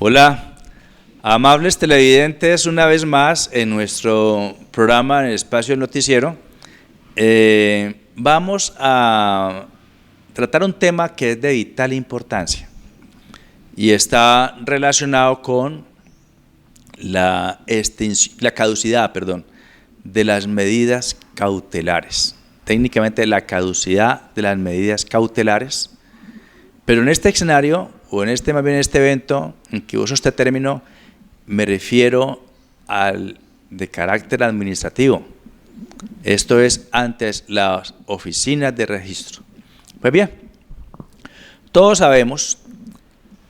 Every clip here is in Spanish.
Hola, amables televidentes, una vez más en nuestro programa en el espacio del noticiero. Vamos a tratar un tema que es de vital importancia y está relacionado con la caducidad, de las medidas cautelares. Técnicamente la caducidad de las medidas cautelares, pero en este escenario, o en este, más bien en este evento, en que uso este término, me refiero al de carácter administrativo. Esto es antes las oficinas de registro. Pues bien, todos sabemos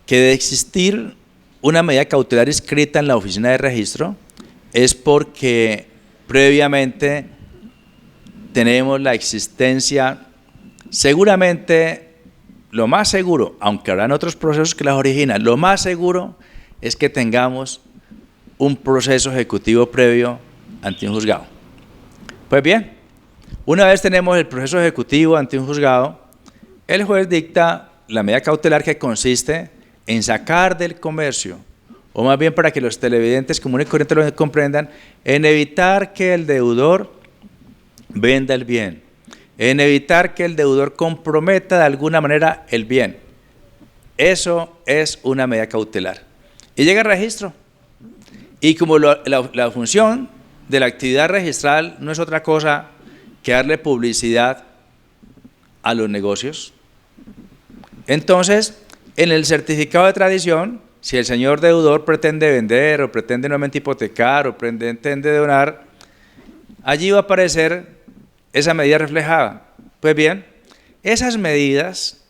que de existir una medida cautelar inscrita en la oficina de registro es porque previamente tenemos la existencia, seguramente lo más seguro, aunque habrán otros procesos que las originan, lo más seguro es que tengamos un proceso ejecutivo previo ante un juzgado. Pues bien, una vez tenemos el proceso ejecutivo ante un juzgado, el juez dicta la medida cautelar que consiste en sacar del comercio, o más bien para que los televidentes comunes y corrientes lo comprendan, en evitar que el deudor venda el bien, en evitar que el deudor comprometa de alguna manera el bien. Eso es una medida cautelar. Y llega el registro. Y como la función de la actividad registral no es otra cosa que darle publicidad a los negocios, entonces, en el certificado de tradición, si el señor deudor pretende vender o pretende nuevamente hipotecar o pretende donar, allí va a aparecer esa medida reflejada. Pues bien, esas medidas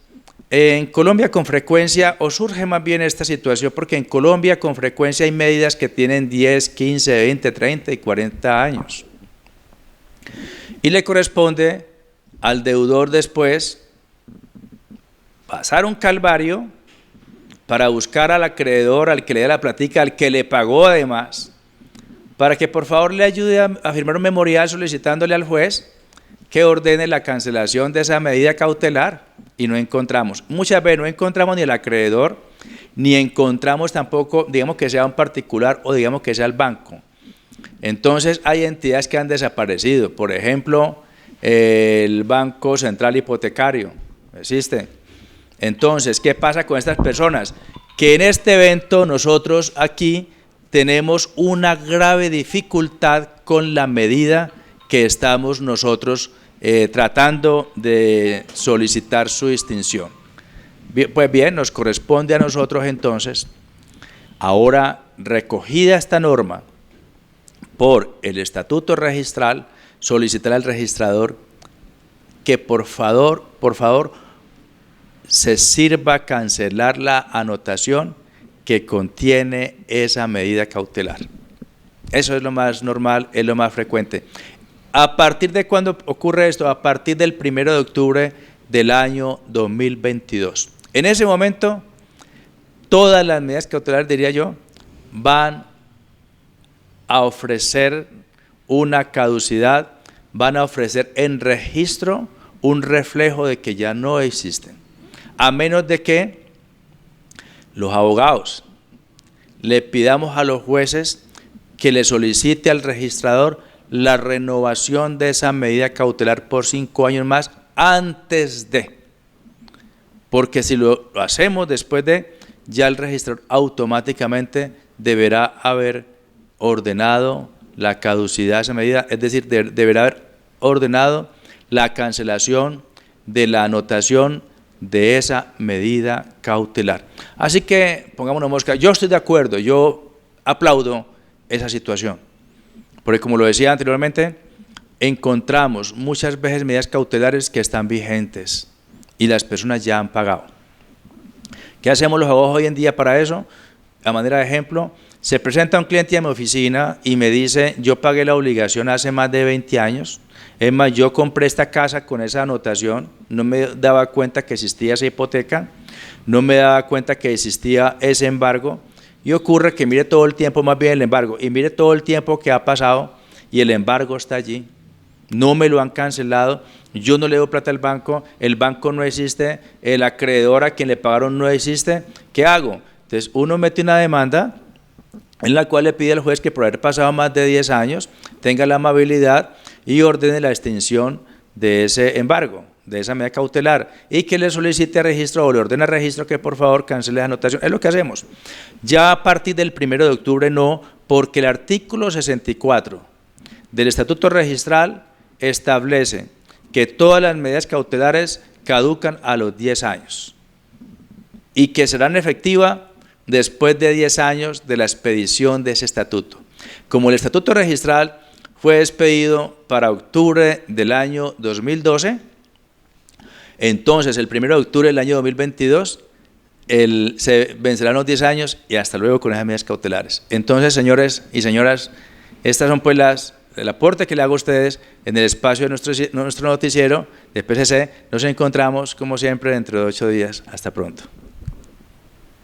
en Colombia con frecuencia, o surge más bien esta situación, porque en Colombia con frecuencia hay medidas que tienen 10, 15, 20, 30 y 40 años. Y le corresponde al deudor después pasar un calvario para buscar al acreedor, al que le da la platica, al que le pagó además, para que por favor le ayude a firmar un memorial solicitándole al juez que ordene la cancelación de esa medida cautelar, y no encontramos. Muchas veces no encontramos ni el acreedor, ni encontramos tampoco, digamos, que sea un particular o digamos que sea el banco. Entonces hay entidades que han desaparecido, por ejemplo, el Banco Central Hipotecario, existe. Entonces, ¿qué pasa con estas personas? Que en este evento nosotros aquí tenemos una grave dificultad con la medida que estamos nosotros tratando de solicitar su extinción. Pues bien, nos corresponde a nosotros entonces, ahora recogida esta norma por el estatuto registral, solicitar al registrador que por favor se sirva cancelar la anotación que contiene esa medida cautelar. Eso es lo más normal, es lo más frecuente. ¿A partir de cuándo ocurre esto? A partir del 1 de octubre del año 2022. En ese momento, todas las medidas cautelares, diría yo, van a ofrecer una caducidad, van a ofrecer en registro un reflejo de que ya no existen. A menos de que los abogados le pidamos a los jueces que le solicite al registrador la renovación de esa medida cautelar por 5 años más antes de, porque si lo hacemos después de, ya el registrador automáticamente deberá haber ordenado la caducidad de esa medida, es decir, deberá haber ordenado la cancelación de la anotación de esa medida cautelar. Así que, pongámonos mosca, yo estoy de acuerdo, yo aplaudo esa situación. Porque como lo decía anteriormente, encontramos muchas veces medidas cautelares que están vigentes y las personas ya han pagado. ¿Qué hacemos los abogados hoy en día para eso? A manera de ejemplo, se presenta un cliente a mi oficina y me dice, yo pagué la obligación hace más de 20 años, es más, yo compré esta casa con esa anotación, no me daba cuenta que existía esa hipoteca, no me daba cuenta que existía ese embargo. Y ocurre que mire todo el tiempo más bien el embargo, y mire todo el tiempo que ha pasado y el embargo está allí, no me lo han cancelado, yo no le doy plata al banco, el banco no existe, el acreedor a quien le pagaron no existe. ¿Qué hago? Entonces, uno mete una demanda en la cual le pide al juez que por haber pasado más de 10 años tenga la amabilidad y ordene la extinción de ese embargo, de esa medida cautelar, y que le solicite a registro o le ordene a registro que por favor cancele la anotación. Es lo que hacemos. Ya a partir del 1 de octubre no, porque el artículo 64 del Estatuto Registral establece que todas las medidas cautelares caducan a los 10 años y que serán efectivas después de 10 años de la expedición de ese estatuto. Como el Estatuto Registral fue expedido para octubre del año 2012, entonces el 1 de octubre del año 2022 se vencerán los 10 años y hasta luego con esas medidas cautelares. Entonces, señores y señoras, estas son pues el aporte que le hago a ustedes en el espacio de nuestro noticiero de PCC. Nos encontramos como siempre dentro de 8 días. Hasta pronto.